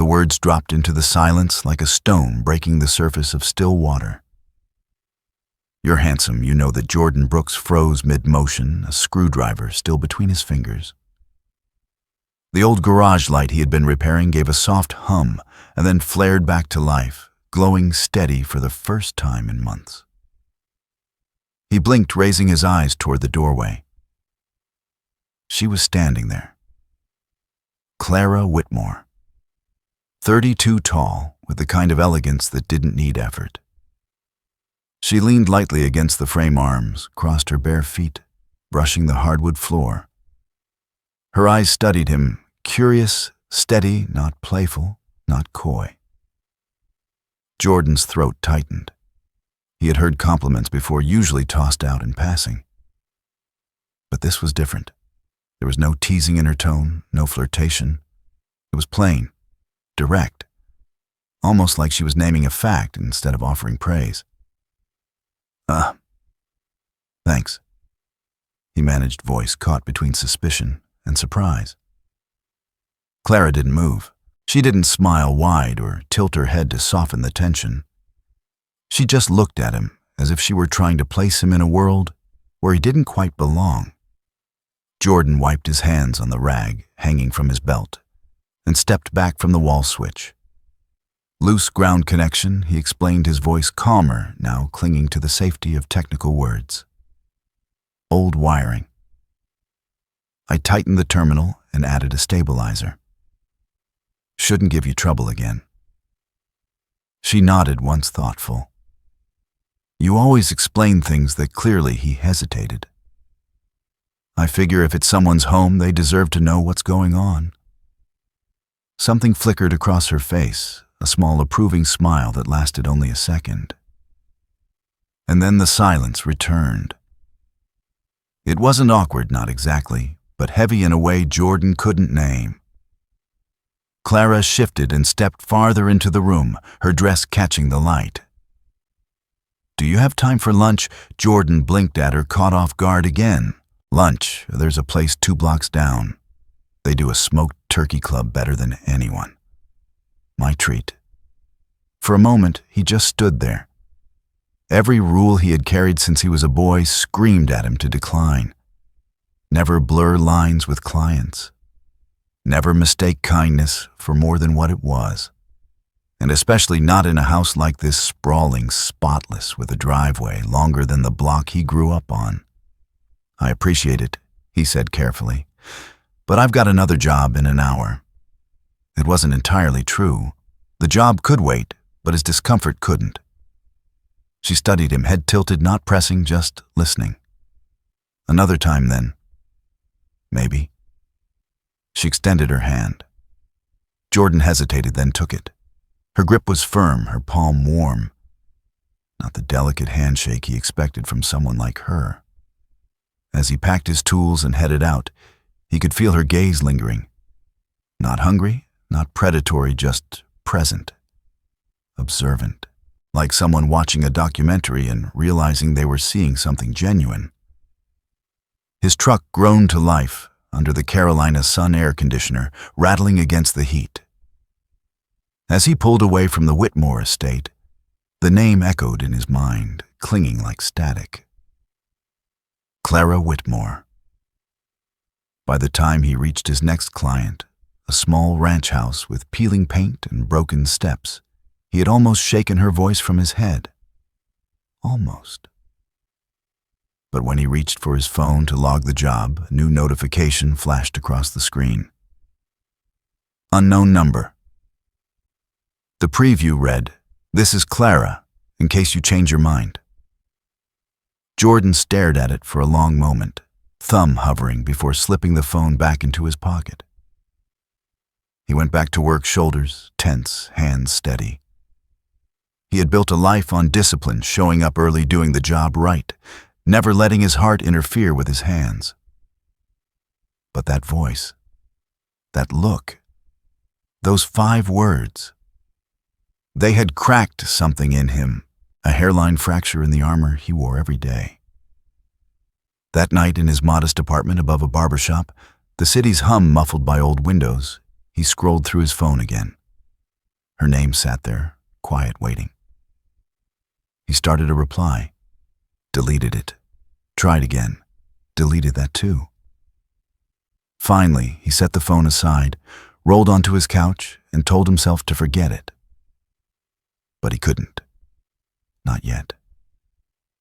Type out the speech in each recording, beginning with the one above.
The words dropped into the silence like a stone breaking the surface of still water. "You're handsome." You know that Jordan Brooks froze mid-motion, a screwdriver still between his fingers. The old garage light he had been repairing gave a soft hum and then flared back to life, glowing steady for the first time in months. He blinked, raising his eyes toward the doorway. She was standing there. Clara Whitmore. 32 tall, with the kind of elegance that didn't need effort. She leaned lightly against the frame arms, crossed her bare feet, brushing the hardwood floor. Her eyes studied him, curious, steady, not playful, not coy. Jordan's throat tightened. He had heard compliments before, usually tossed out in passing. But this was different. There was no teasing in her tone, no flirtation. It was plain, direct, almost like she was naming a fact instead of offering praise. Thanks," he managed, voice caught between suspicion and surprise. Clara didn't move. She didn't smile wide or tilt her head to soften the tension. She just looked at him as if she were trying to place him in a world where he didn't quite belong. Jordan wiped his hands on the rag hanging from his belt and stepped back from the wall switch. Loose ground connection, he explained, his voice calmer, now clinging to the safety of technical words. Old wiring. I tightened the terminal and added a stabilizer. Shouldn't give you trouble again. She nodded, once thoughtful. You always explain things that clearly he hesitated. I figure if it's someone's home, they deserve to know what's going on. Something flickered across her face, a small approving smile that lasted only a second. And then the silence returned. It wasn't awkward, not exactly, but heavy in a way Jordan couldn't name. Clara shifted and stepped farther into the room, her dress catching the light. Do you have time for lunch? Jordan blinked at her, caught off guard again. Lunch, there's a place 2 blocks down. They do a smoked turkey club better than anyone. My treat. For a moment, he just stood there. Every rule he had carried since he was a boy screamed at him to decline. Never blur lines with clients. Never mistake kindness for more than what it was. And especially not in a house like this, sprawling, spotless, with a driveway longer than the block he grew up on. I appreciate it, he said carefully, but I've got another job in an hour. It wasn't entirely true. The job could wait, but his discomfort couldn't. She studied him, head tilted, not pressing, just listening. Another time then. Maybe. She extended her hand. Jordan hesitated, then took it. Her grip was firm, her palm warm. Not the delicate handshake he expected from someone like her. As he packed his tools and headed out, he could feel her gaze lingering. Not hungry, not predatory, just present. Observant, like someone watching a documentary and realizing they were seeing something genuine. His truck groaned to life under the Carolina sun air conditioner, rattling against the heat. As he pulled away from the Whitmore estate, the name echoed in his mind, clinging like static. Clara Whitmore. By the time he reached his next client, a small ranch house with peeling paint and broken steps, he had almost shaken her voice from his head. Almost. But when he reached for his phone to log the job, a new notification flashed across the screen. Unknown number. The preview read, "This is Clara, in case you change your mind." Jordan stared at it for a long moment, thumb hovering before slipping the phone back into his pocket. He went back to work, shoulders tense, hands steady. He had built a life on discipline, showing up early, doing the job right, never letting his heart interfere with his hands. But that voice, that look, those 5 words, they had cracked something in him, a hairline fracture in the armor he wore every day. That night in his modest apartment above a barbershop, the city's hum muffled by old windows, he scrolled through his phone again. Her name sat there, quiet, waiting. He started a reply, deleted it, tried again, deleted that too. Finally, he set the phone aside, rolled onto his couch, and told himself to forget it. But he couldn't. Not yet.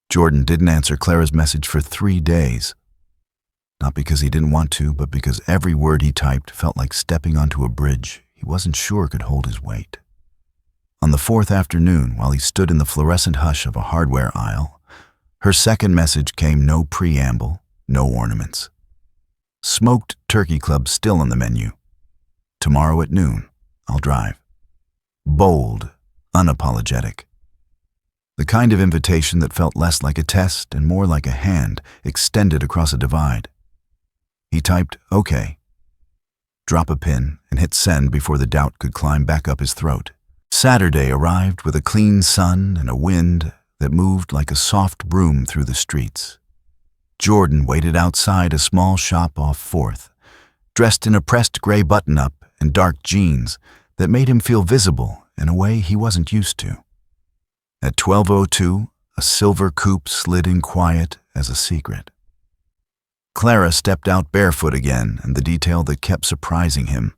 Jordan didn't answer Clara's message for 3 days. Not because he didn't want to, but because every word he typed felt like stepping onto a bridge he wasn't sure could hold his weight. On the 4th afternoon, while he stood in the fluorescent hush of a hardware aisle, her second message came no preamble, no ornaments. Smoked Turkey Club still on the menu. Tomorrow at noon, I'll drive. Bold, unapologetic. The kind of invitation that felt less like a test and more like a hand extended across a divide. He typed, "Okay." Drop a pin and hit send before the doubt could climb back up his throat. Saturday arrived with a clean sun and a wind that moved like a soft broom through the streets. Jordan waited outside a small shop off 4th, dressed in a pressed gray button-up and dark jeans that made him feel visible in a way he wasn't used to. At 12:02, a silver coupe slid in quiet as a secret. Clara stepped out barefoot again, and the detail that kept surprising him.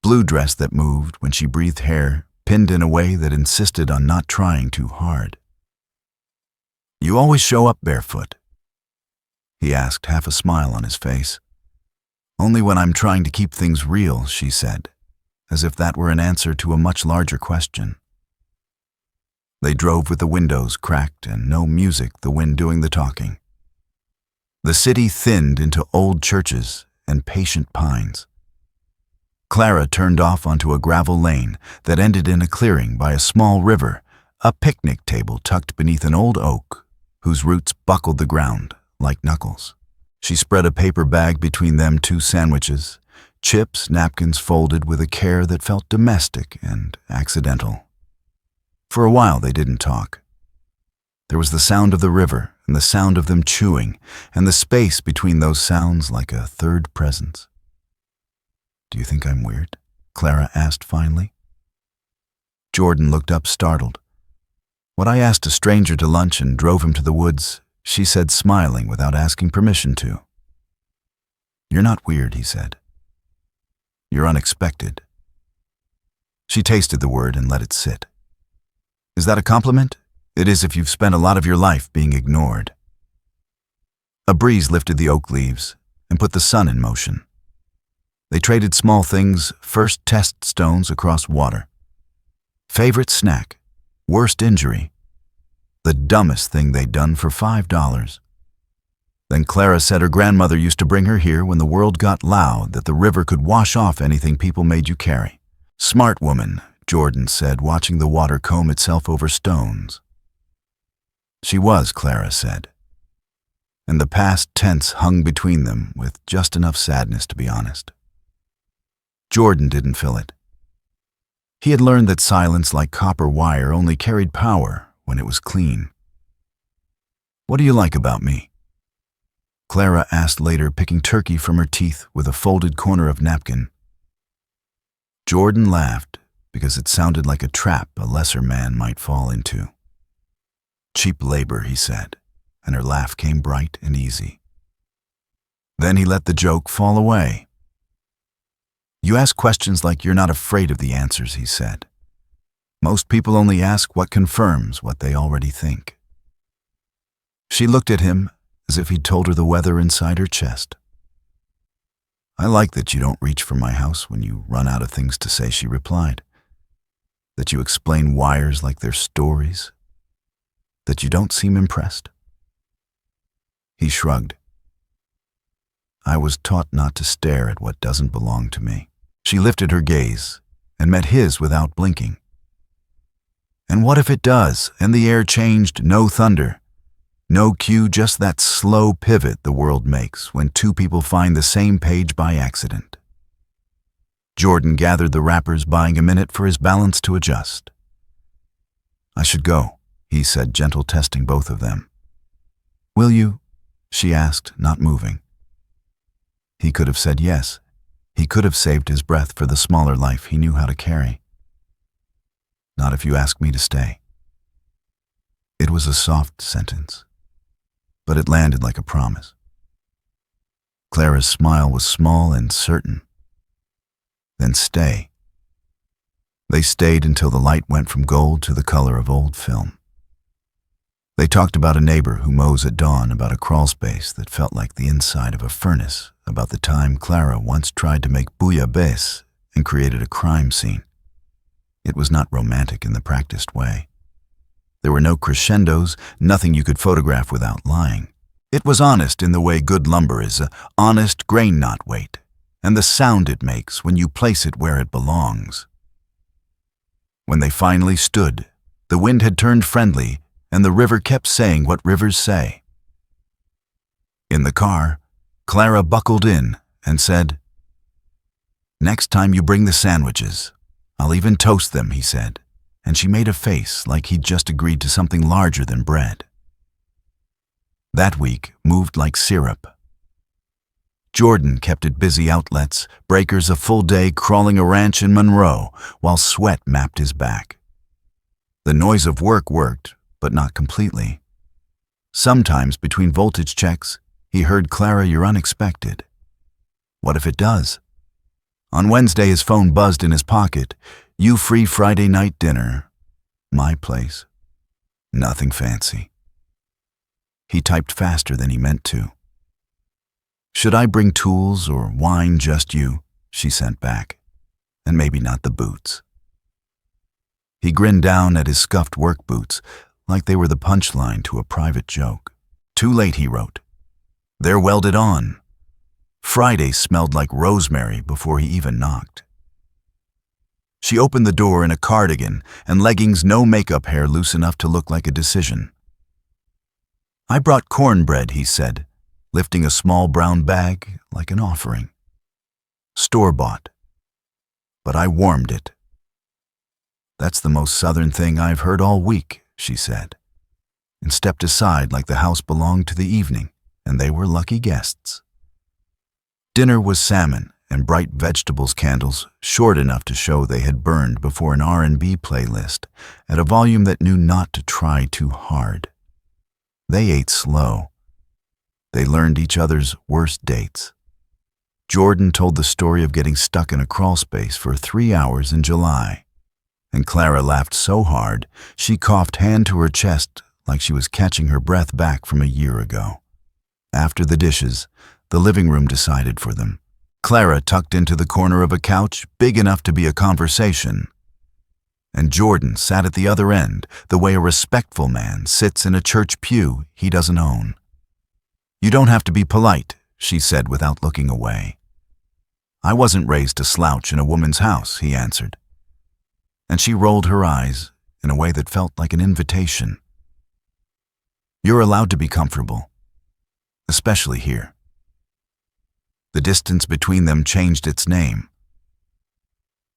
Blue dress that moved when she breathed hair, pinned in a way that insisted on not trying too hard. "You always show up barefoot?" he asked, half a smile on his face. "Only when I'm trying to keep things real," she said, as if that were an answer to a much larger question. They drove with the windows cracked and no music, the wind doing the talking. The city thinned into old churches and patient pines. Clara turned off onto a gravel lane that ended in a clearing by a small river, a picnic table tucked beneath an old oak whose roots buckled the ground like knuckles. She spread a paper bag between them 2 sandwiches, chips, napkins folded with a care that felt domestic and accidental. For a while they didn't talk. There was the sound of the river and the sound of them chewing, and the space between those sounds like a third presence. "Do you think I'm weird?" Clara asked finally. Jordan looked up startled. "When I asked a stranger to lunch and drove him to the woods," she said, smiling without asking permission to. "You're not weird," he said. "You're unexpected." She tasted the word and let it sit. "Is that a compliment? It is if you've spent a lot of your life being ignored." A breeze lifted the oak leaves and put the sun in motion. They traded small things, first test stones across water. Favorite snack, worst injury, the dumbest thing they'd done for $5. Then Clara said her grandmother used to bring her here when the world got loud that the river could wash off anything people made you carry. "Smart woman," Jordan said, watching the water comb itself over stones. She was, Clara said, and the past tense hung between them with just enough sadness to be honest. Jordan didn't feel it. He had learned that silence like copper wire only carried power when it was clean. "What do you like about me?" Clara asked later, picking turkey from her teeth with a folded corner of napkin. Jordan laughed because it sounded like a trap a lesser man might fall into. "Cheap labor," he said, and her laugh came bright and easy. Then he let the joke fall away. "You ask questions like you're not afraid of the answers," he said. "Most people only ask what confirms what they already think." She looked at him as if he'd told her the weather inside her chest. "I like that you don't reach for my house when you run out of things to say," she replied. "That you explain wires like they're stories. That you don't seem impressed." He shrugged. "I was taught not to stare at what doesn't belong to me." She lifted her gaze and met his without blinking. "And what if it does, and the air changed, no thunder? No cue, just that slow pivot the world makes when 2 people find the same page by accident." Jordan gathered the wrappers, buying a minute for his balance to adjust. "I should go," he said, gentle testing both of them. "Will you?" she asked, not moving. He could have said yes. He could have saved his breath for the smaller life he knew how to carry. Not if you ask me to stay." It was a soft sentence, but it landed like a promise. Clara's smile was small and certain. Then stay. They stayed until the light went from gold to the color of old film. They talked about a neighbor who mows at dawn, about a crawlspace that felt like the inside of a furnace, about the time Clara once tried to make bouillabaisse and created a crime scene. It was not romantic in the practiced way. There were no crescendos, nothing you could photograph without lying. It was honest in the way good lumber is, a honest grain knot weight, and the sound it makes when you place it where it belongs. When they finally stood, the wind had turned friendly, and the river kept saying what rivers say. In the car, Clara buckled in and said, "Next time you bring the sandwiches, I'll even toast them," he said, and she made a face like he'd just agreed to something larger than bread. That week moved like syrup. Jordan kept it busy outlets, breakers a full day crawling a ranch in Monroe, while sweat mapped his back. The noise of work worked, but not completely. Sometimes between voltage checks, he heard, "Clara, you're unexpected." What if it does? On Wednesday his phone buzzed in his pocket. "You free Friday night dinner?" "My place." Nothing fancy. He typed faster than he meant to. "Should I bring tools or wine, just you?" she sent back. "And maybe not the boots." He grinned down at his scuffed work boots, like they were the punchline to a private joke. "Too late," he wrote. "They're welded on." Friday smelled like rosemary before he even knocked. She opened the door in a cardigan and leggings, no makeup, hair loose enough to look like a decision. "I brought cornbread," he said, lifting a small brown bag like an offering. "Store-bought. But I warmed it." "That's the most southern thing I've heard all week," she said, and stepped aside like the house belonged to the evening, and they were lucky guests. Dinner was salmon and bright vegetables candles, short enough to show they had burned before an R&B playlist, at a volume that knew not to try too hard. They ate slow. They learned each other's worst dates. Jordan told the story of getting stuck in a crawlspace for 3 hours in July, and Clara laughed so hard she coughed hand to her chest like she was catching her breath back from a year ago. After the dishes, the living room decided for them. Clara tucked into the corner of a couch big enough to be a conversation, and Jordan sat at the other end, the way a respectful man sits in a church pew he doesn't own. "You don't have to be polite," she said without looking away. "I wasn't raised to slouch in a woman's house," he answered. And she rolled her eyes in a way that felt like an invitation. "You're allowed to be comfortable, especially here." The distance between them changed its name.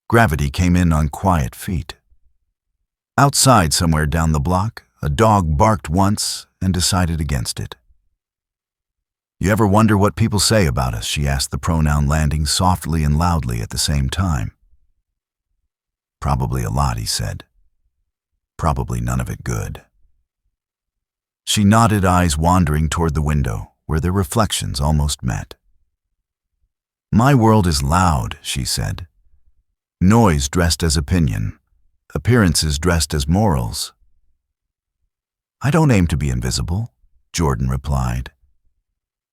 Gravity came in on quiet feet. Outside, somewhere down the block, a dog barked once and decided against it. "You ever wonder what people say about us?" she asked, the pronoun landing softly and loudly at the same time. "Probably a lot," he said. "Probably none of it good." She nodded, eyes wandering toward the window, where their reflections almost met. "My world is loud," she said. "Noise dressed as opinion, appearances dressed as morals." "I don't aim to be invisible," Jordan replied.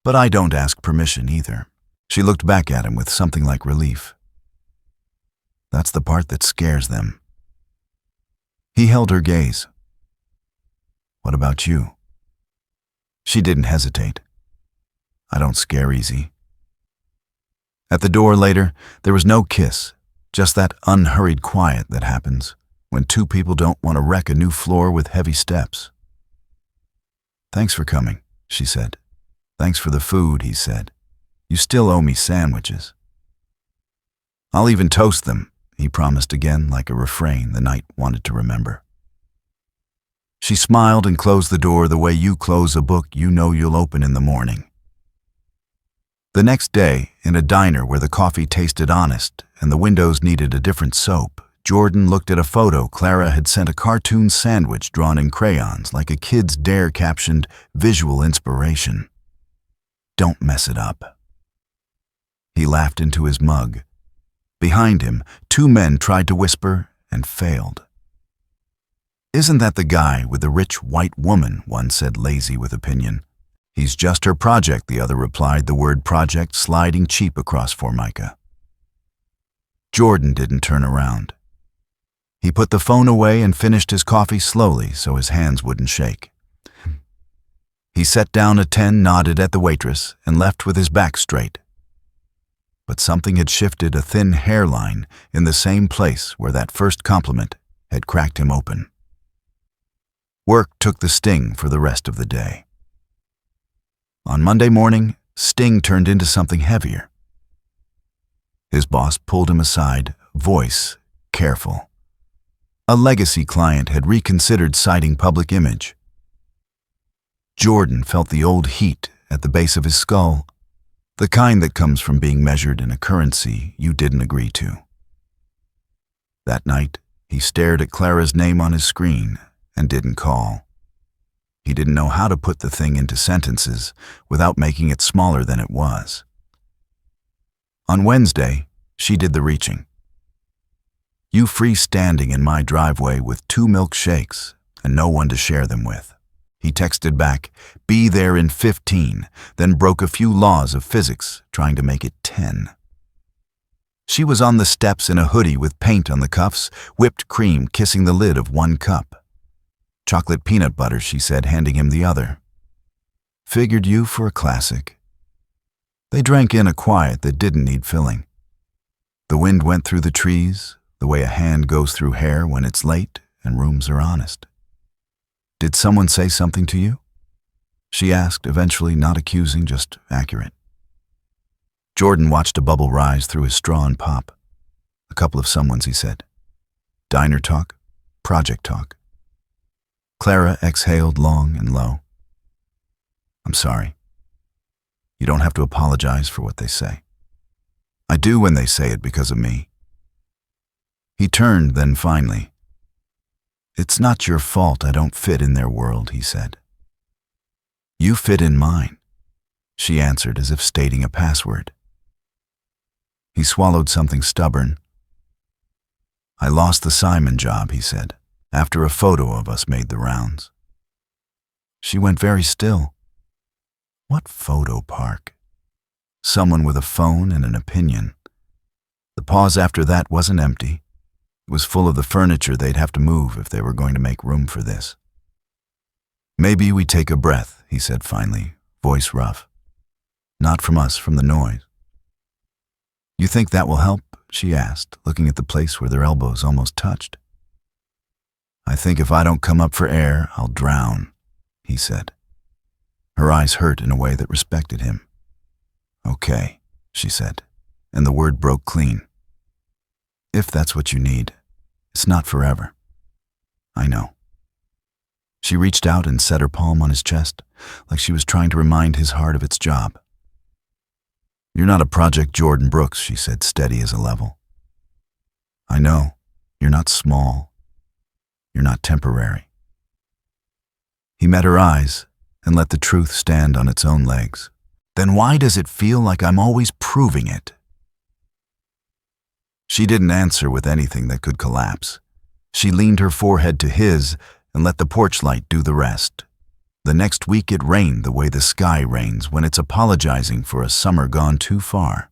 "But I don't ask permission either." She looked back at him with something like relief. "That's the part that scares them." He held her gaze. "What about you?" She didn't hesitate. "I don't scare easy." At the door later, there was no kiss, just that unhurried quiet that happens when two people don't want to wreck a new floor with heavy steps. "Thanks for coming," she said. "Thanks for the food," he said. "You still owe me sandwiches." "I'll even toast them," he promised again, like a refrain the night wanted to remember. She smiled and closed the door the way you close a book you know you'll open in the morning. The next day, in a diner where the coffee tasted honest and the windows needed a different soap, Jordan looked at a photo Clara had sent, a cartoon sandwich drawn in crayons like a kid's dare, captioned, "Visual inspiration. Don't mess it up." He laughed into his mug. Behind him, two men tried to whisper and failed. "Isn't that the guy with the rich white woman?" one said, lazy with opinion. "He's just her project," the other replied, the word project sliding cheap across Formica. Jordan didn't turn around. He put the phone away and finished his coffee slowly so his hands wouldn't shake. He set down a 10, nodded at the waitress, and left with his back straight. But something had shifted, a thin hairline in the same place where that first compliment had cracked him open. Work took the sting for the rest of the day. On Monday morning, sting turned into something heavier. His boss pulled him aside, voice careful. A legacy client had reconsidered citing public image. Jordan felt the old heat at the base of his skull, the kind that comes from being measured in a currency you didn't agree to. That night, he stared at Clara's name on his screen and didn't call. He didn't know how to put the thing into sentences without making it smaller than it was. On Wednesday, she did the reaching. "You freestanding in my driveway with 2 milkshakes and no one to share them with." He texted back, "Be there in 15, then broke a few laws of physics, trying to make it 10. She was on the steps in a hoodie with paint on the cuffs, whipped cream kissing the lid of one cup. "Chocolate peanut butter," she said, handing him the other. "Figured you for a classic." They drank in a quiet that didn't need filling. The wind went through the trees, the way a hand goes through hair when it's late and rooms are honest. "Did someone say something to you?" she asked, eventually, not accusing, just accurate. Jordan watched a bubble rise through his straw and pop. "A couple of someones," he said. "Diner talk, project talk." Clara exhaled long and low. "I'm sorry. You don't have to apologize for what they say. I do when they say it because of me." He turned, then finally, "It's not your fault I don't fit in their world," he said. "You fit in mine," she answered, as if stating a password. He swallowed something stubborn. "I lost the Simon job," he said, after a photo of us made the rounds. She went very still. What photo park? Someone with a phone and an opinion. The pause after that wasn't empty. It was full of the furniture they'd have to move if they were going to make room for this. "Maybe we take a breath," he said finally, voice rough. "Not from us, from the noise." "You think that will help?" she asked, looking at the place where their elbows almost touched. "I think if I don't come up for air, I'll drown," he said. Her eyes hurt in a way that respected him. "Okay," she said, and the word broke clean. "If that's what you need. It's not forever." "I know." She reached out and set her palm on his chest, like she was trying to remind his heart of its job. "You're not a Project Jordan Brooks," she said, steady as a level. "I know. You're not small. You're not temporary." He met her eyes and let the truth stand on its own legs. "Then why does it feel like I'm always proving it?" She didn't answer with anything that could collapse. She leaned her forehead to his and let the porch light do the rest. The next week it rained the way the sky rains when it's apologizing for a summer gone too far.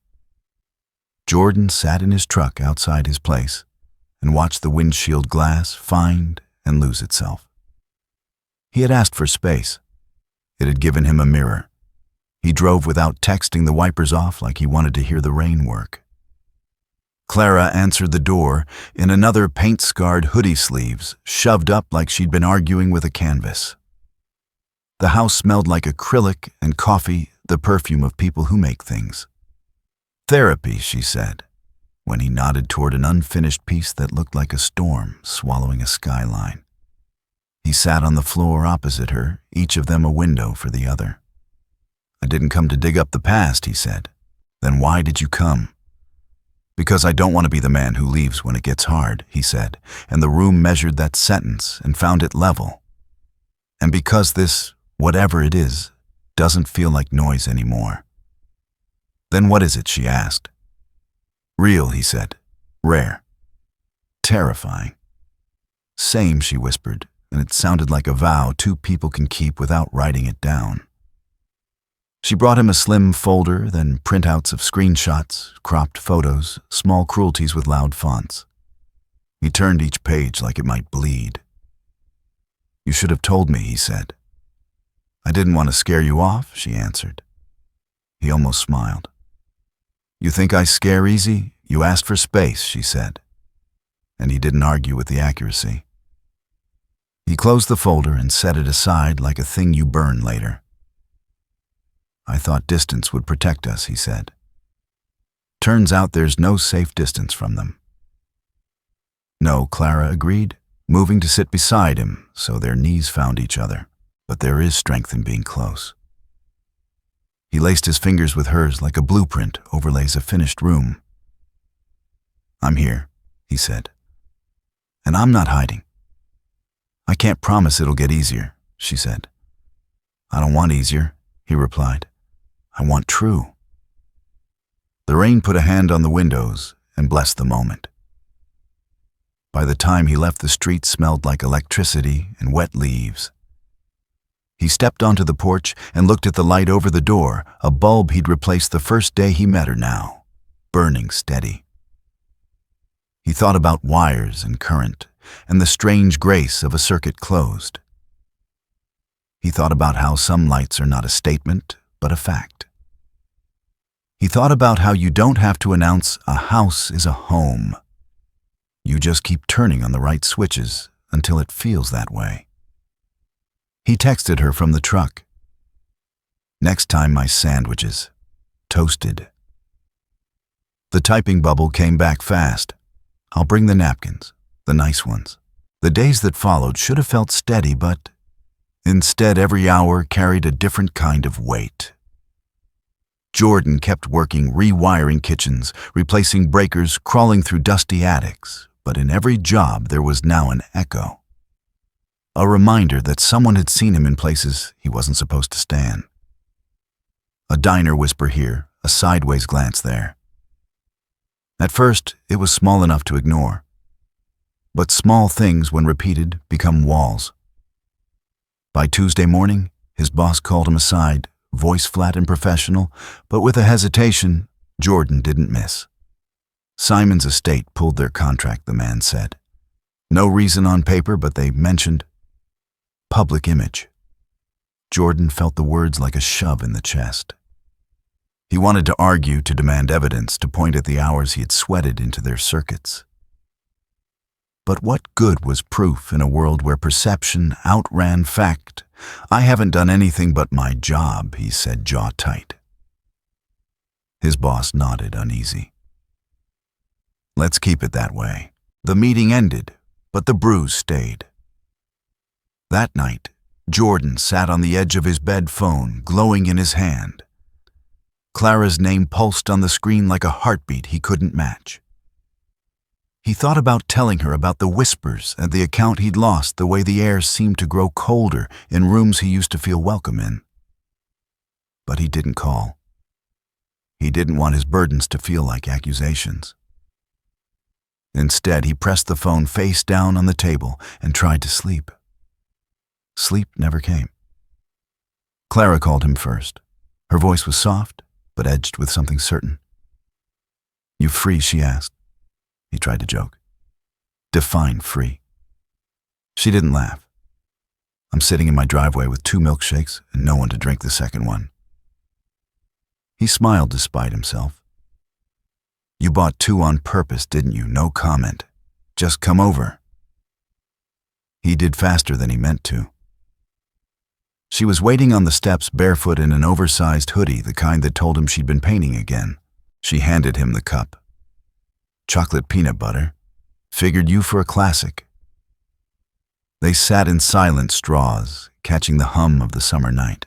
Jordan sat in his truck outside his place and watched the windshield glass find and lose itself. He had asked for space. It had given him a mirror. He drove without texting the wipers off, like he wanted to hear the rain work. Clara answered the door in another paint-scarred hoodie sleeves, shoved up like she'd been arguing with a canvas. The house smelled like acrylic and coffee, the perfume of people who make things. "Therapy," she said, when he nodded toward an unfinished piece that looked like a storm swallowing a skyline. He sat on the floor opposite her, each of them a window for the other. "I didn't come to dig up the past," he said. "Then why did you come?" Because I don't want to be the man who leaves when it gets hard, he said, and the room measured that sentence and found it level. And because this, whatever it is, doesn't feel like noise anymore. Then what is it, she asked. Real, he said. Rare. Terrifying. Same, she whispered, and it sounded like a vow two people can keep without writing it down. She brought him a slim folder, then printouts of screenshots, cropped photos, small cruelties with loud fonts. He turned each page like it might bleed. You should have told me, he said. I didn't want to scare you off, she answered. He almost smiled. You think I scare easy? You asked for space, she said. And he didn't argue with the accuracy. He closed the folder and set it aside like a thing you burn later. I thought distance would protect us, he said. Turns out there's no safe distance from them. No, Clara agreed, moving to sit beside him so their knees found each other. But there is strength in being close. He laced his fingers with hers like a blueprint overlays a finished room. I'm here, he said. And I'm not hiding. I can't promise it'll get easier, she said. I don't want easier, he replied. I want true. The rain put a hand on the windows and blessed the moment. By the time he left, the street smelled like electricity and wet leaves. He stepped onto the porch and looked at the light over the door, a bulb he'd replaced the first day he met her now, burning steady. He thought about wires and current and the strange grace of a circuit closed. He thought about how some lights are not a statement, but a fact. He thought about how you don't have to announce a house is a home. You just keep turning on the right switches until it feels that way. He texted her from the truck. Next time my sandwiches. Toasted. The typing bubble came back fast. I'll bring the napkins, the nice ones. The days that followed should have felt steady, but instead every hour carried a different kind of weight. Jordan kept working, rewiring kitchens, replacing breakers, crawling through dusty attics, but in every job there was now an echo. A reminder that someone had seen him in places he wasn't supposed to stand. A diner whisper here, a sideways glance there. At first, it was small enough to ignore. But small things, when repeated, become walls. By Tuesday morning, his boss called him aside, voice flat and professional, but with a hesitation Jordan didn't miss. Simon's estate pulled their contract, the man said. No reason on paper, but they mentioned public image. Jordan felt the words like a shove in the chest. He wanted to argue, to demand evidence, to point at the hours he had sweated into their circuits. But what good was proof in a world where perception outran fact? I haven't done anything but my job, he said, jaw tight. His boss nodded, uneasy. Let's keep it that way. The meeting ended, but the bruise stayed. That night, Jordan sat on the edge of his bed, phone glowing in his hand. Clara's name pulsed on the screen like a heartbeat he couldn't match. He thought about telling her about the whispers and the account he'd lost, the way the air seemed to grow colder in rooms he used to feel welcome in. But he didn't call. He didn't want his burdens to feel like accusations. Instead, he pressed the phone face down on the table and tried to sleep. Sleep never came. Clara called him first. Her voice was soft, but edged with something certain. You free, she asked. He tried to joke. Define free. She didn't laugh. I'm sitting in my driveway with 2 milkshakes and no one to drink the second one. He smiled despite himself. You bought 2 on purpose, didn't you? No comment. Just come over. He did faster than he meant to. She was waiting on the steps, barefoot in an oversized hoodie, the kind that told him she'd been painting again. She handed him the cup. Chocolate peanut butter. Figured you for a classic. They sat in silent straws, catching the hum of the summer night.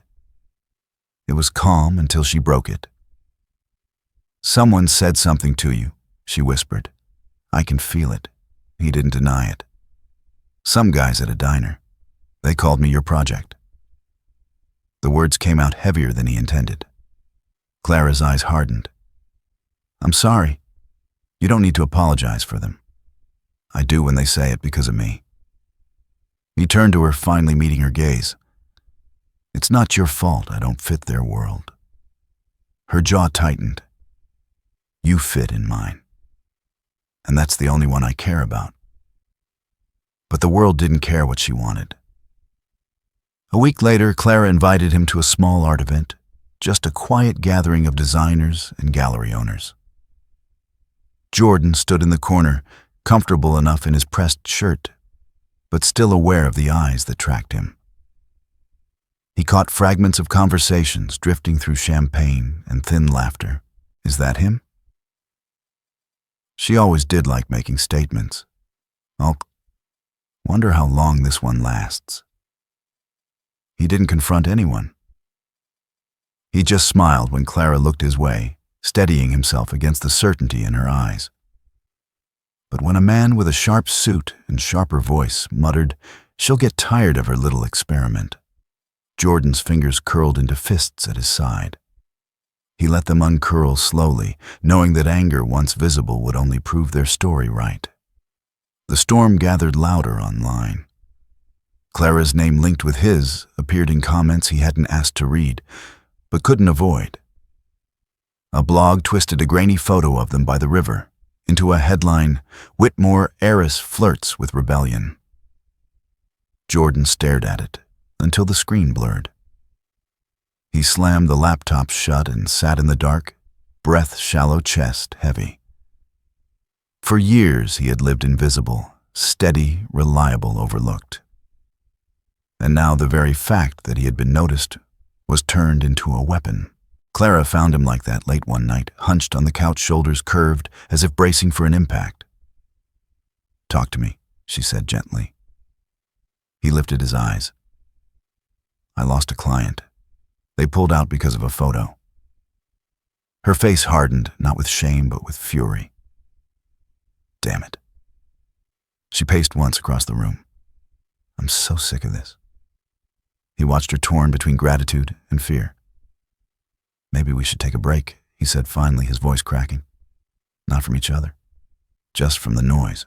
It was calm until she broke it. Someone said something to you. she whispered. I can feel it. He didn't deny it. Some guys at a diner. They called me your project. The words came out heavier than he intended. Clara's eyes hardened. I'm sorry. You don't need to apologize for them. I do when they say it because of me. He turned to her, finally meeting her gaze. It's not your fault I don't fit their world. Her jaw tightened. You fit in mine. And that's the only one I care about. But the world didn't care what she wanted. A week later, Clara invited him to a small art event, just a quiet gathering of designers and gallery owners. Jordan stood in the corner, comfortable enough in his pressed shirt, but still aware of the eyes that tracked him. He caught fragments of conversations drifting through champagne and thin laughter. Is that him? She always did like making statements. I'll wonder how long this one lasts. He didn't confront anyone. He just smiled when Clara looked his way, steadying himself against the certainty in her eyes. But when a man with a sharp suit and sharper voice muttered, "She'll get tired of her little experiment," Jordan's fingers curled into fists at his side. He let them uncurl slowly, knowing that anger once visible would only prove their story right. The storm gathered louder online. Clara's name linked with his appeared in comments he hadn't asked to read, but couldn't avoid. A blog twisted a grainy photo of them by the river into a headline, "Whitmore Heiress flirts with rebellion." Jordan stared at it until the screen blurred. He slammed the laptop shut and sat in the dark, breath-shallow chest heavy. For years he had lived invisible, steady, reliable, overlooked. And now the very fact that he had been noticed was turned into a weapon. Clara found him like that late one night, hunched on the couch, shoulders curved, as if bracing for an impact. "Talk to me," she said gently. He lifted his eyes. "I lost a client. They pulled out because of a photo." Her face hardened, not with shame, but with fury. Damn it. She paced once across the room. I'm so sick of this. He watched her torn between gratitude and fear. "Maybe we should take a break," he said finally, his voice cracking. "Not from each other, just from the noise."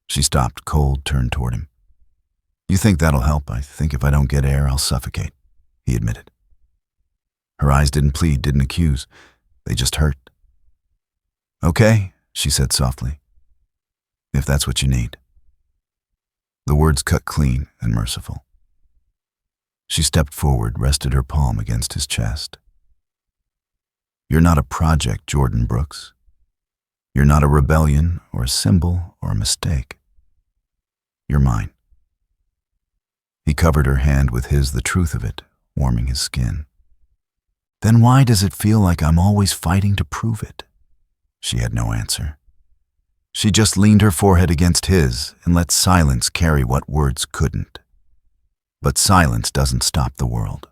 She stopped, cold, turned toward him. "You think that'll help? I think if I don't get air, I'll suffocate," he admitted. Her eyes didn't plead, didn't accuse. They just hurt. "Okay," she said softly. "If that's what you need." The words cut clean and merciful. She stepped forward, rested her palm against his chest. "You're not a project, Jordan Brooks. You're not a rebellion or a symbol or a mistake. You're mine." He covered her hand with his, the truth of it, warming his skin. "Then why does it feel like I'm always fighting to prove it?" She had no answer. She just leaned her forehead against his and let silence carry what words couldn't. But silence doesn't stop the world.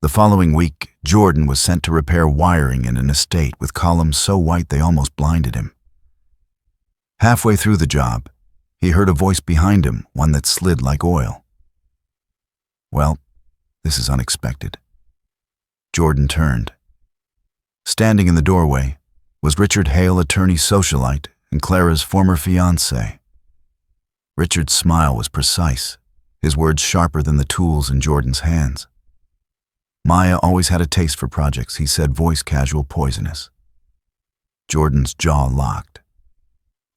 The following week, Jordan was sent to repair wiring in an estate with columns so white they almost blinded him. Halfway through the job, he heard a voice behind him, one that slid like oil. "Well, this is unexpected." Jordan turned. Standing in the doorway was Richard Hale, attorney socialite, and Clara's former fiancé. Richard's smile was precise, his words sharper than the tools in Jordan's hands. "Maya always had a taste for projects," he said, voice casual, poisonous. Jordan's jaw locked.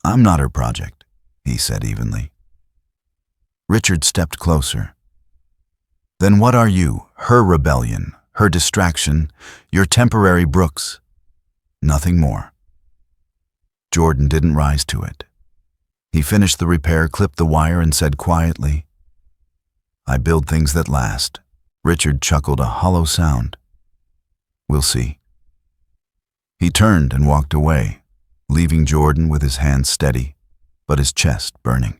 "I'm not her project," he said evenly. Richard stepped closer. "Then what are you? Her rebellion, her distraction, your temporary Brooks. Nothing more." Jordan didn't rise to it. He finished the repair, clipped the wire, and said quietly, "I build things that last." Richard chuckled, a hollow sound. "We'll see." He turned and walked away, leaving Jordan with his hands steady, but his chest burning.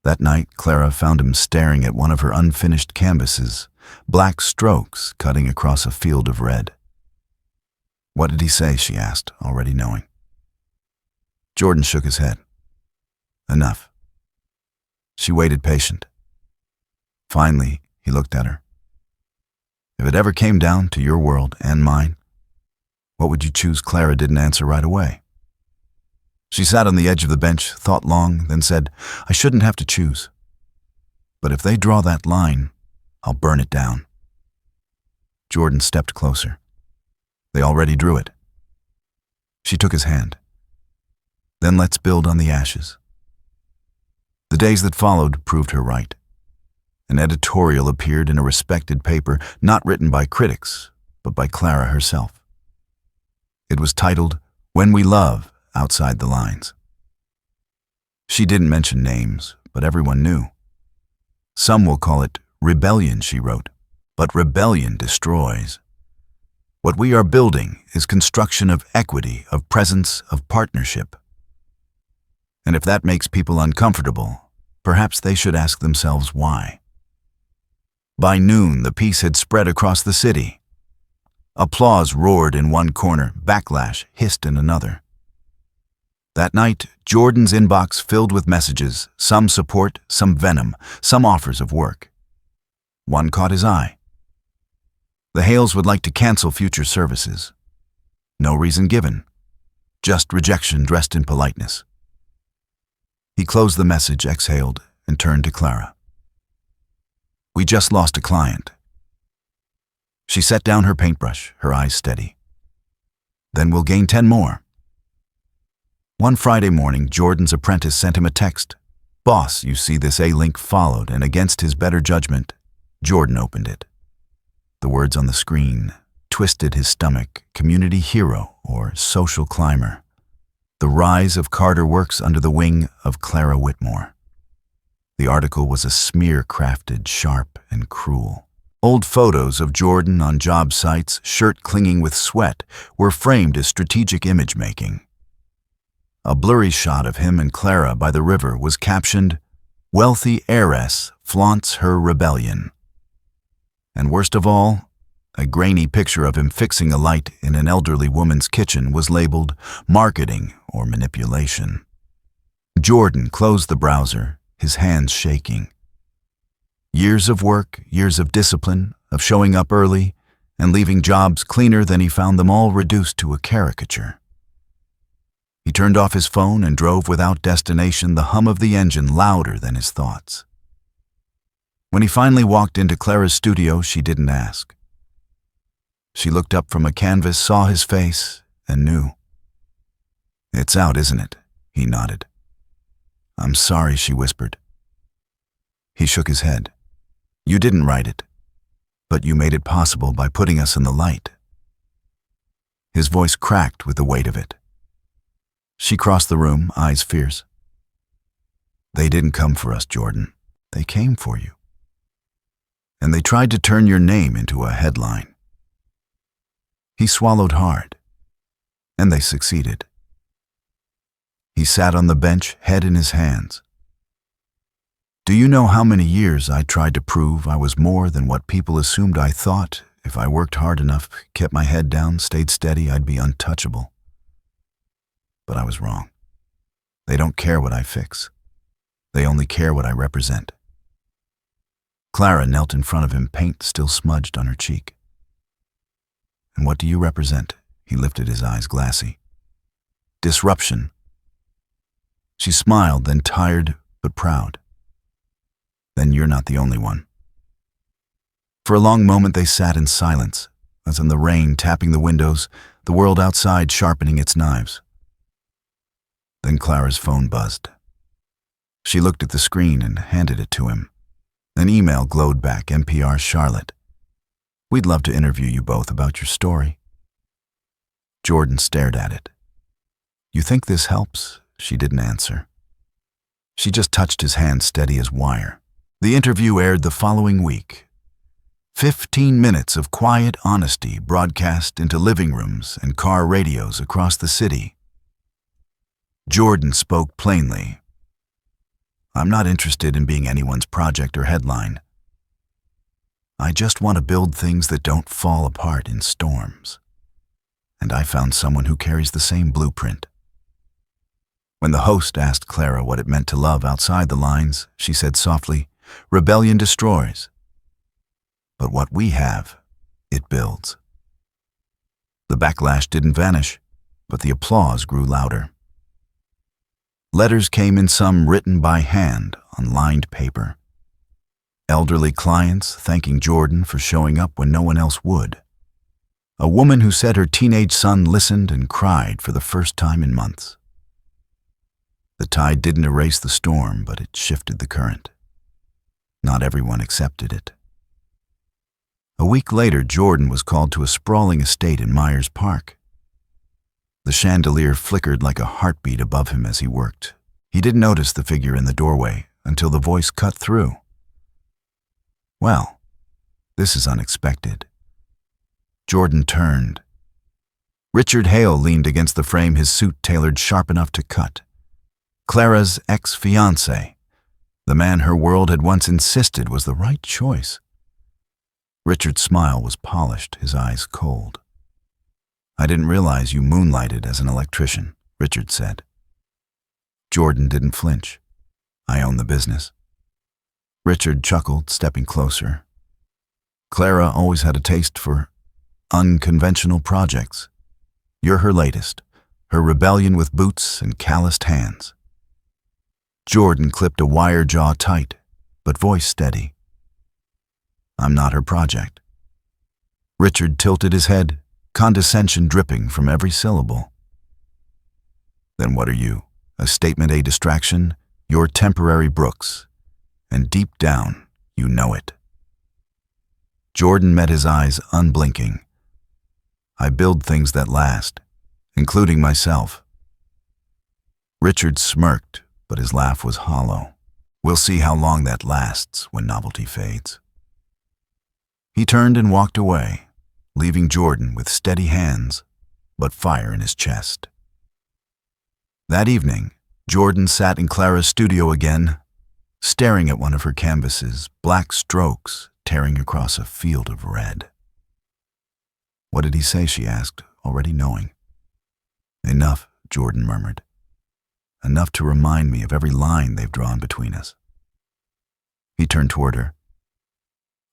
That night, Clara found him staring at one of her unfinished canvases, black strokes cutting across a field of red. What did he say? She asked, already knowing. Jordan shook his head. Enough. She waited patient. Finally, he looked at her. If it ever came down to your world and mine, what would you choose? Clara didn't answer right away. She sat on the edge of the bench, thought long, then said, I shouldn't have to choose. But if they draw that line, I'll burn it down. Jordan stepped closer. They already drew it. She took his hand. Then let's build on the ashes. The days that followed proved her right. An editorial appeared in a respected paper, not written by critics, but by Clara herself. It was titled, When We Love Outside the Lines. She didn't mention names, but everyone knew. Some will call it rebellion, she wrote, but rebellion destroys. What we are building is construction of equity, of presence, of partnership. And if that makes people uncomfortable, perhaps they should ask themselves why. By noon, the piece had spread across the city. Applause roared in one corner, backlash hissed in another. That night, Jordan's inbox filled with messages, some support, some venom, some offers of work. One caught his eye. The Hales would like to cancel future services. No reason given, just rejection dressed in politeness. He closed the message, exhaled, and turned to Clara. We just lost a client. She set down her paintbrush, her eyes steady. Then we'll gain 10 more. One Friday morning, Jordan's apprentice sent him a text. Boss, you see this A-link followed, and against his better judgment, Jordan opened it. The words on the screen twisted his stomach, community hero or social climber. The rise of Carter works under the wing of Clara Whitmore. The article was a smear crafted, sharp, and cruel. Old photos of Jordan on job sites, shirt clinging with sweat, were framed as strategic image-making. A blurry shot of him and Clara by the river was captioned, Wealthy Heiress flaunts her rebellion. And worst of all, a grainy picture of him fixing a light in an elderly woman's kitchen was labeled marketing or manipulation. Jordan closed the browser, his hands shaking. Years of work, years of discipline, of showing up early, and leaving jobs cleaner than he found them, all reduced to a caricature. He turned off his phone and drove without destination, the hum of the engine louder than his thoughts. When he finally walked into Clara's studio, she didn't ask. She looked up from a canvas, saw his face, and knew. It's out, isn't it? He nodded. I'm sorry, she whispered. He shook his head. You didn't write it, but you made it possible by putting us in the light. His voice cracked with the weight of it. She crossed the room, eyes fierce. They didn't come for us, Jordan. They came for you. And they tried to turn your name into a headline. He swallowed hard, and they succeeded. He sat on the bench, head in his hands. Do you know how many years I tried to prove I was more than what people assumed I thought? If I worked hard enough, kept my head down, stayed steady, I'd be untouchable. But I was wrong. They don't care what I fix. They only care what I represent. Clara knelt in front of him, paint still smudged on her cheek. And what do you represent? He lifted his eyes glassy. Disruption. She smiled, then tired but proud. Then you're not the only one. For a long moment they sat in silence, as in the rain tapping the windows, the world outside sharpening its knives. Then Clara's phone buzzed. She looked at the screen and handed it to him. An email glowed back, NPR Charlotte. We'd love to interview you both about your story. Jordan stared at it. You think this helps? She didn't answer. She just touched his hand steady as wire. The interview aired the following week. 15 minutes of quiet honesty broadcast into living rooms and car radios across the city. Jordan spoke plainly. I'm not interested in being anyone's project or headline. I just want to build things that don't fall apart in storms. and I found someone who carries the same blueprint. When the host asked Clara what it meant to love outside the lines, she said softly, "Rebellion destroys. But what we have, it builds." The backlash didn't vanish, but the applause grew louder. Letters came in, some written by hand on lined paper. Elderly clients thanking Jordan for showing up when no one else would. A woman who said her teenage son listened and cried for the first time in months. The tide didn't erase the storm, but it shifted the current. Not everyone accepted it. A week later, Jordan was called to a sprawling estate in Myers Park. The chandelier flickered like a heartbeat above him as he worked. He didn't notice the figure in the doorway until the voice cut through. "Well, this is unexpected." Jordan turned. Richard Hale leaned against the frame, his suit tailored sharp enough to cut. Clara's ex-fiancé, the man her world had once insisted was the right choice. Richard's smile was polished, his eyes cold. "I didn't realize you moonlighted as an electrician," Richard said. Jordan didn't flinch. "I own the business." Richard chuckled, stepping closer. "Clara always had a taste for unconventional projects. You're her latest, her rebellion with boots and calloused hands." Jordan clipped a wire jaw tight, but voice steady. "I'm not her project." Richard tilted his head, condescension dripping from every syllable. "Then what are you? A statement, a distraction? You're temporary Brooks. And deep down, you know it." Jordan met his eyes unblinking. "I build things that last, including myself." Richard smirked, but his laugh was hollow. "We'll see how long that lasts when novelty fades." He turned and walked away, leaving Jordan with steady hands, but fire in his chest. That evening, Jordan sat in Clara's studio again, staring at one of her canvases, black strokes tearing across a field of red. "What did he say?" she asked, already knowing. "Enough," Jordan murmured. "Enough to remind me of every line they've drawn between us." He turned toward her.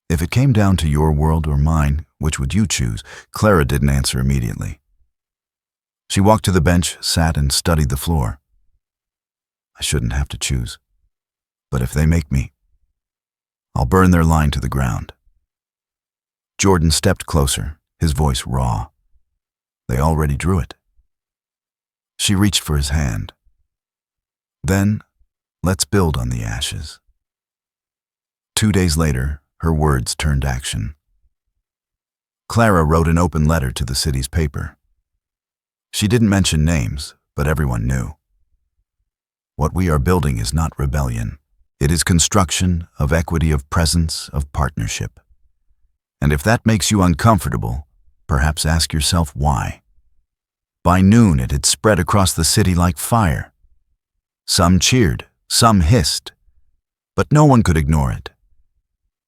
"If it came down to your world or mine, which would you choose?" Clara didn't answer immediately. She walked to the bench, sat and studied the floor. "I shouldn't have to choose. But if they make me, I'll burn their line to the ground." Jordan stepped closer, his voice raw. "They already drew it." She reached for his hand. "Then, let's build on the ashes." 2 days later, her words turned action. Clara wrote an open letter to the city's paper. She didn't mention names, but everyone knew. "What we are building is not rebellion. It is construction of equity, of presence, of partnership. And if that makes you uncomfortable, perhaps ask yourself why." By noon, it had spread across the city like fire. Some cheered, some hissed, but no one could ignore it.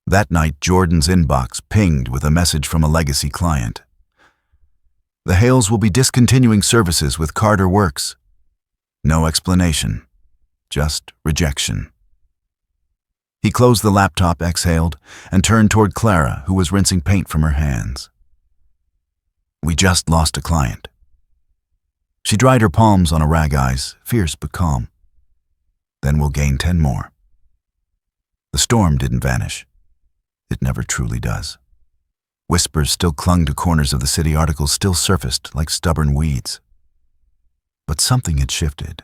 That night, Jordan's inbox pinged with a message from a legacy client. "The Hales will be discontinuing services with Carter Works." No explanation, just rejection. He closed the laptop, exhaled, and turned toward Clara, who was rinsing paint from her hands. "We just lost a client." She dried her palms on a rag, eyes fierce but calm. "Then we'll gain 10 more. The storm didn't vanish. It never truly does. Whispers still clung to corners of the city, articles still surfaced like stubborn weeds. But something had shifted.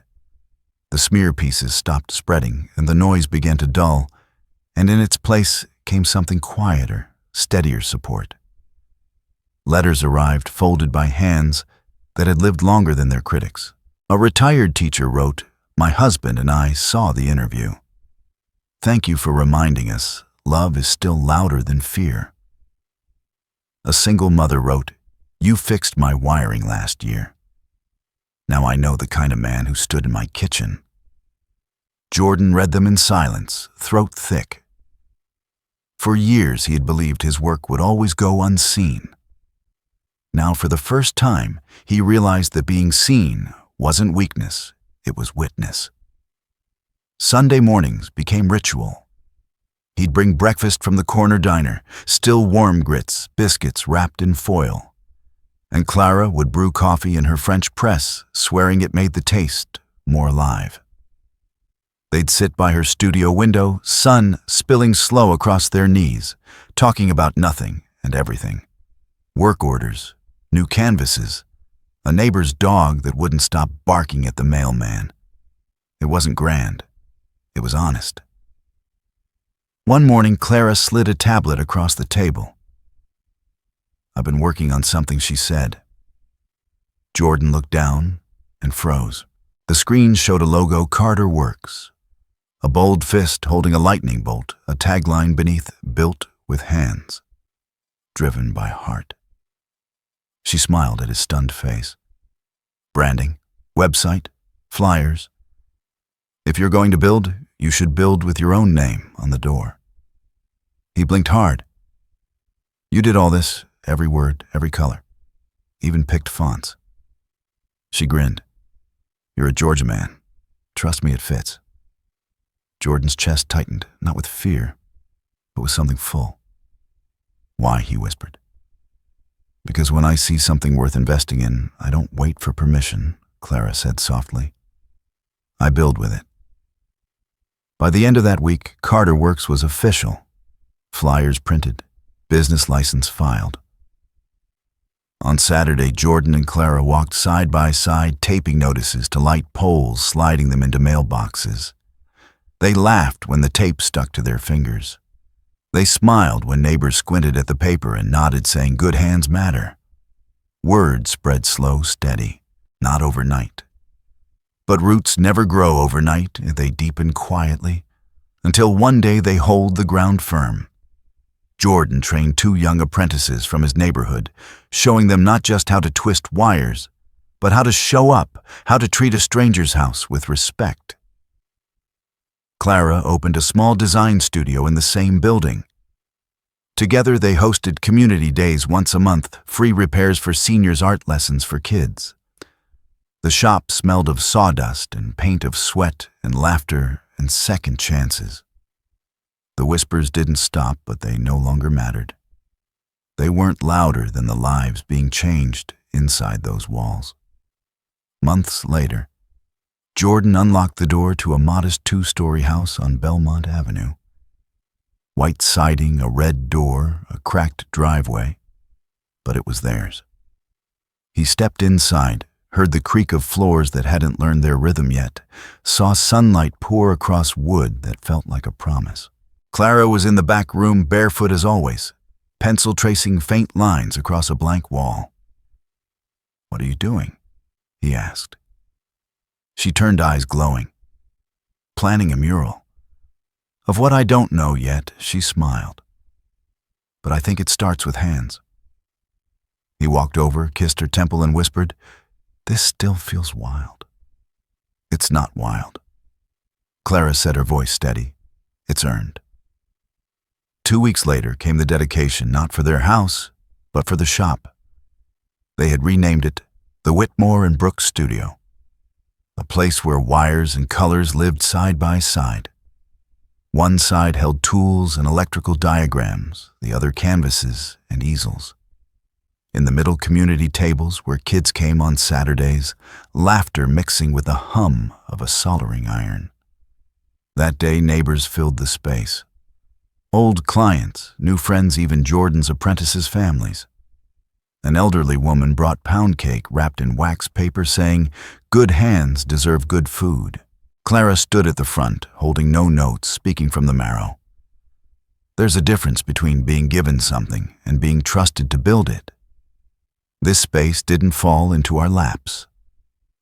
The smear pieces stopped spreading, and the noise began to dull, and in its place came something quieter, steadier support. Letters arrived, folded by hands that had lived longer than their critics. A retired teacher wrote, "My husband and I saw the interview. Thank you for reminding us love is still louder than fear." A single mother wrote, "You fixed my wiring last year. Now I know the kind of man who stood in my kitchen." Jordan read them in silence, throat thick. For years he had believed his work would always go unseen. Now, for the first time, he realized that being seen wasn't weakness, it was witness. Sunday mornings became ritual. He'd bring breakfast from the corner diner, still warm grits, biscuits wrapped in foil. And Clara would brew coffee in her French press, swearing it made the taste more alive. They'd sit by her studio window, sun spilling slow across their knees, talking about nothing and everything. Work orders, new canvases, a neighbor's dog that wouldn't stop barking at the mailman. It wasn't grand. It was honest. One morning, Clara slid a tablet across the table. "I've been working on something," she said. Jordan looked down and froze. The screen showed a logo, Carter Works. A bold fist holding a lightning bolt, a tagline beneath, "Built with hands, driven by heart." She smiled at his stunned face. "Branding, website, flyers. If you're going to build, you should build with your own name on the door." He blinked hard. "You did all this, every word, every color. Even picked fonts." She grinned. "You're a Georgia man. Trust me, it fits." Jordan's chest tightened, not with fear, but with something full. "Why?" he whispered. "Because when I see something worth investing in, I don't wait for permission," Clara said softly. "I build with it." By the end of that week, Carter Works was official. Flyers printed, business license filed. On Saturday, Jordan and Clara walked side by side, taping notices to light poles, sliding them into mailboxes. They laughed when the tape stuck to their fingers. They smiled when neighbors squinted at the paper and nodded, saying, "Good hands matter." Word spread slow, steady, not overnight. But roots never grow overnight, they deepen quietly, until one day they hold the ground firm. Jordan trained 2 young apprentices from his neighborhood, showing them not just how to twist wires, but how to show up, how to treat a stranger's house with respect. Clara opened a small design studio in the same building. Together they hosted community days once a month, free repairs for seniors, art lessons for kids. The shop smelled of sawdust and paint, of sweat and laughter and second chances. The whispers didn't stop, but they no longer mattered. They weren't louder than the lives being changed inside those walls. Months later, Jordan unlocked the door to a modest 2-story house on Belmont Avenue. White siding, a red door, a cracked driveway, but it was theirs. He stepped inside, heard the creak of floors that hadn't learned their rhythm yet, saw sunlight pour across wood that felt like a promise. Clara was in the back room, barefoot as always, pencil tracing faint lines across a blank wall. "What are you doing?" he asked. She turned, eyes glowing. "Planning a mural." "Of what I don't know yet," she smiled. "But I think it starts with hands." He walked over, kissed her temple, and whispered, "This still feels wild." "It's not wild." Clara said, her voice steady. "It's earned." 2 weeks later came the dedication, not for their house, but for the shop. They had renamed it the Whitmore and Brooks Studio, a place where wires and colors lived side by side. One side held tools and electrical diagrams, the other canvases and easels. In the middle, community tables where kids came on Saturdays, laughter mixing with the hum of a soldering iron. That day, neighbors filled the space. Old clients, new friends, even Jordan's apprentices' families. An elderly woman brought pound cake wrapped in wax paper, saying, "Good hands deserve good food." Clara stood at the front, holding no notes, speaking from the marrow. There's a difference between being given something and being trusted to build it. This space didn't fall into our laps.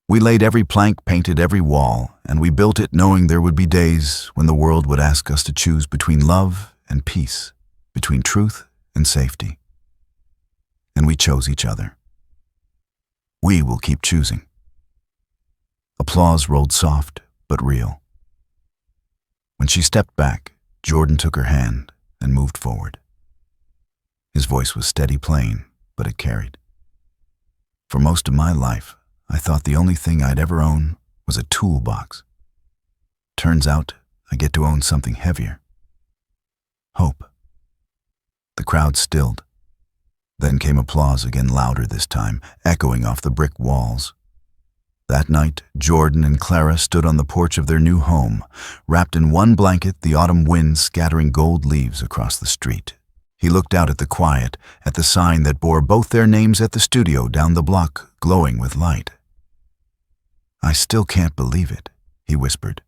We laid every plank, painted every wall, and we built it knowing there would be days when the world would ask us to choose between love and peace, between truth and safety. And we chose each other. We will keep choosing. Applause rolled soft but real. When she stepped back, Jordan took her hand and moved forward. His voice was steady, plain, but it carried. For most of my life, I thought the only thing I'd ever own was a toolbox. Turns out, I get to own something heavier. Hope. The crowd stilled. Then came applause again, louder this time, echoing off the brick walls. That night, Jordan and Clara stood on the porch of their new home, wrapped in one blanket, the autumn wind scattering gold leaves across the street. He looked out at the quiet, at the sign that bore both their names at the studio down the block, glowing with light. "I still can't believe it," he whispered.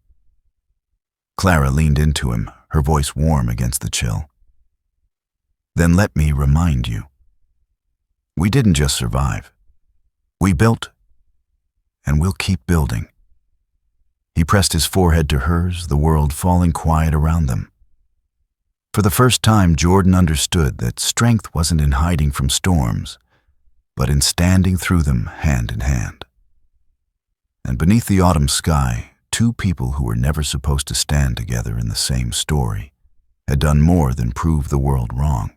Clara leaned into him, her voice warm against the chill. "Then let me remind you. We didn't just survive. We built, and we'll keep building." He pressed his forehead to hers, the world falling quiet around them. For the first time, Jordan understood that strength wasn't in hiding from storms, but in standing through them hand in hand. And beneath the autumn sky, two people who were never supposed to stand together in the same story had done more than prove the world wrong.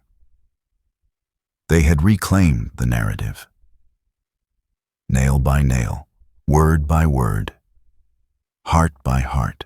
They had reclaimed the narrative. Nail by nail, word by word, heart by heart.